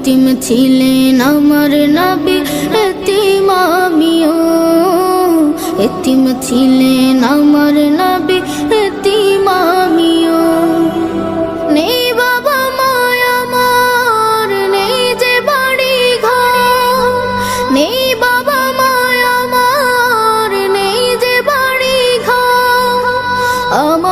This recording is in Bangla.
এতিম ছিলেন আমার নবী, এতিম আমিও। এতিম ছিলেন আমার নবী, এতিম আমিও। নেই বাবা মায় আমার, নেই যে বাড়ি ঘর। নেই বাবা মায় আমার, নেই যে বাড়ি ঘর।